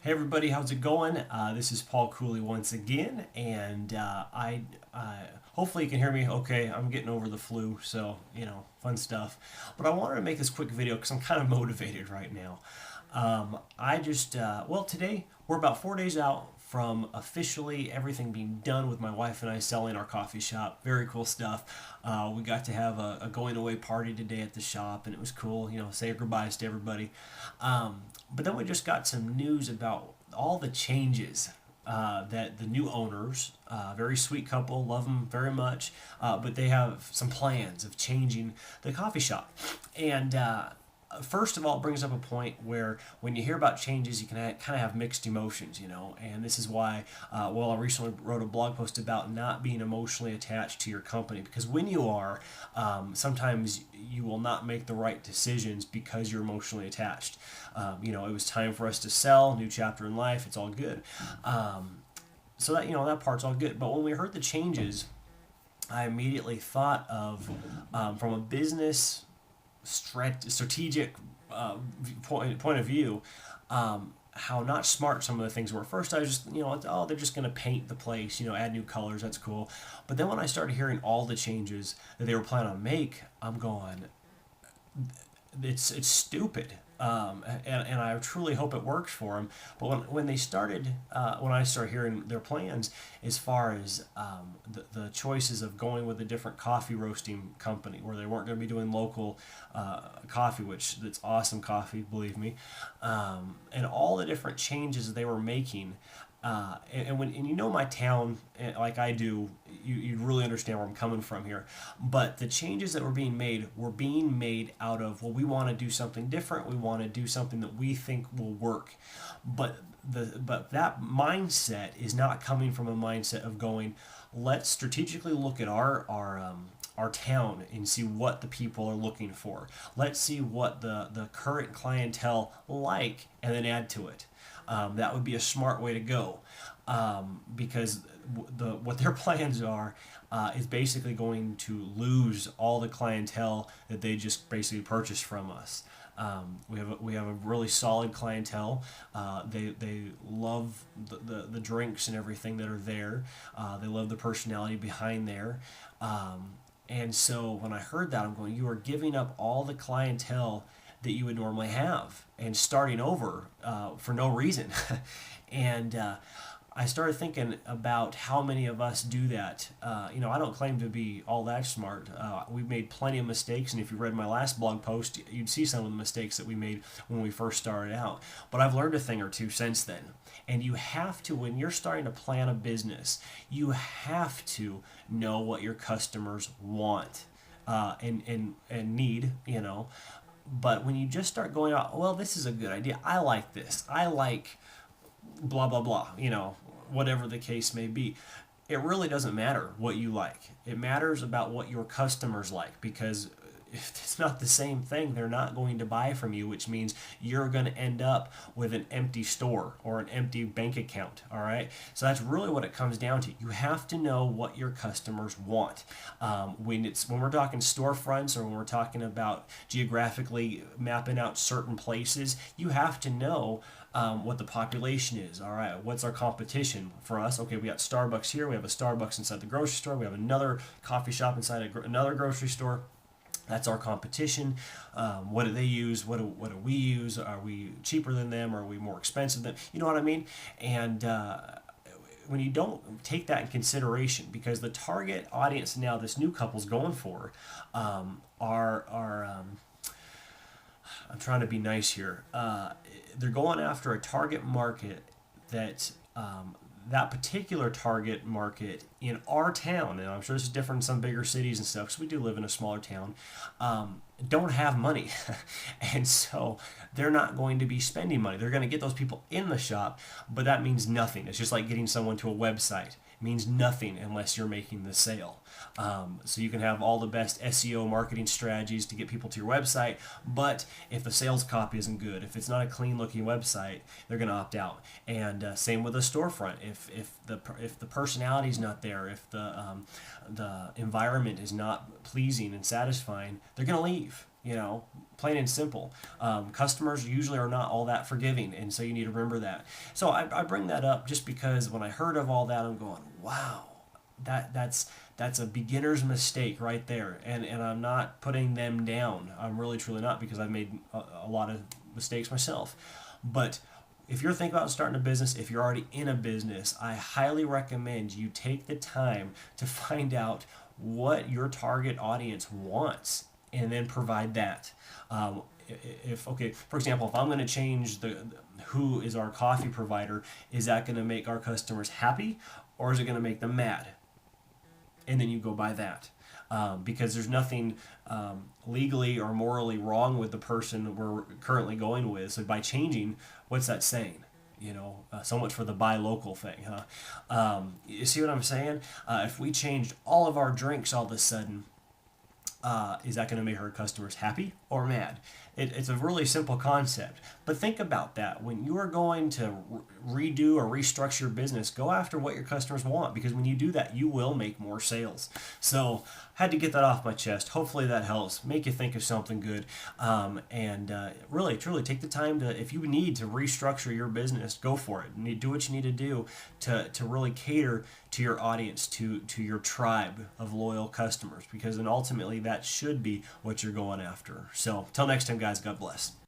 Hey everybody, how's it going? This is Paul Cooley once again, and hopefully you can hear me okay. I'm getting over the flu, so fun stuff. But I wanted to make this quick video because I'm kind of motivated right now. Today we're about 4 days out from officially everything being done with my wife and I selling our coffee shop. Very cool stuff. We got to have a going away party today at the shop, and it was cool. Say our goodbyes to everybody. But then we just got some news about all the changes that the new owners, very sweet couple, love them very much, but they have some plans of changing the coffee shop. And first of all, it brings up a point where when you hear about changes, you can kind of have mixed emotions, and this is why, I recently wrote a blog post about not being emotionally attached to your company, because when you are, sometimes you will not make the right decisions because you're emotionally attached. It was time for us to sell, new chapter in life, it's all good. So that part's all good. But when we heard the changes, I immediately thought of, from a business strategic point of view, how not smart some of the things were. First, I was just, they're just going to paint the place, add new colors, that's cool. But then when I started hearing all the changes that they were planning on make, I'm going, it's stupid. And I truly hope it works for them. But when I started hearing their plans as far as the choices of going with a different coffee roasting company, where they weren't going to be doing local coffee, which that's awesome coffee, believe me, and all the different changes they were making. And you know my town like I do, you really understand where I'm coming from here. But the changes that were being made out of, well, we want to do something different. We want to do something that we think will work. But that mindset is not coming from a mindset of going, let's strategically look at our town and see what the people are looking for. Let's see what the current clientele like, and then add to it. That would be a smart way to go, because what their plans are is basically going to lose all the clientele that they just basically purchased from us. We have a really solid clientele. They love the drinks and everything that are there. They love the personality behind there. And so when I heard that, I'm going, you are giving up all the clientele that you would normally have and starting over for no reason. And I started thinking about how many of us do that. I don't claim to be all that smart. We've made plenty of mistakes, and if you read my last blog post, you'd see some of the mistakes that we made when we first started out. But I've learned a thing or two since then. And you have to, when you're starting to plan a business, you have to know what your customers want and need, But when you just start going out, well, this is a good idea. I like this. I like blah, blah, blah, whatever the case may be. It really doesn't matter what you like. It matters about what your customers like, because if it's not the same thing, they're not going to buy from you, which means you're going to end up with an empty store or an empty bank account. All right. So that's really what it comes down to. You have to know what your customers want. When we're talking storefronts, or when we're talking about geographically mapping out certain places, you have to know what the population is. All right, what's our competition for us? Okay, we got Starbucks here. We have a Starbucks inside the grocery store. We have another coffee shop inside another grocery store. That's our competition. What do they use? What do we use? Are we cheaper than them? Are we more expensive than them? You know what I mean? And when you don't take that in consideration, because the target audience now this new couple's going for are I'm trying to be nice here. They're going after a target market that that particular target market in our town, and I'm sure this is different in some bigger cities and stuff, because we do live in a smaller town, don't have money. And so they're not going to be spending money. They're going to get those people in the shop, but that means nothing. It's just like getting someone to a website. It means nothing unless you're making the sale. So you can have all the best SEO marketing strategies to get people to your website, but if the sales copy isn't good, if it's not a clean looking website, they're going to opt out. And same with a storefront. If the personality is not there, if the environment is not pleasing and satisfying, they're going to leave. you know, plain and simple. Customers usually are not all that forgiving, and so you need to remember that. So I bring that up just because when I heard of all that, I'm going, wow, that's a beginner's mistake right there, and I'm not putting them down. I'm really truly not, because I've made a lot of mistakes myself. But if you're thinking about starting a business, if you're already in a business, I highly recommend you take the time to find out what your target audience wants and then provide that. If okay, for example, if I'm going to change the who is our coffee provider, is that going to make our customers happy, or is it going to make them mad? And then you go by that. Because there's nothing legally or morally wrong with the person we're currently going with. So by changing, what's that saying? You know, so much for the buy local thing, huh? You see what I'm saying? If we changed all of our drinks all of a sudden, is that going to make our customers happy or mad? It's a really simple concept. But think about that. When you are going to redo or restructure your business, go after what your customers want, because when you do that, you will make more sales. So had to get that off my chest. Hopefully that helps. Make you think of something good. And really, truly take the time to, if you need to restructure your business, go for it. Do what you need to do to really cater to your audience, to your tribe of loyal customers, because then ultimately that should be what you're going after. So till next time, guys, God bless.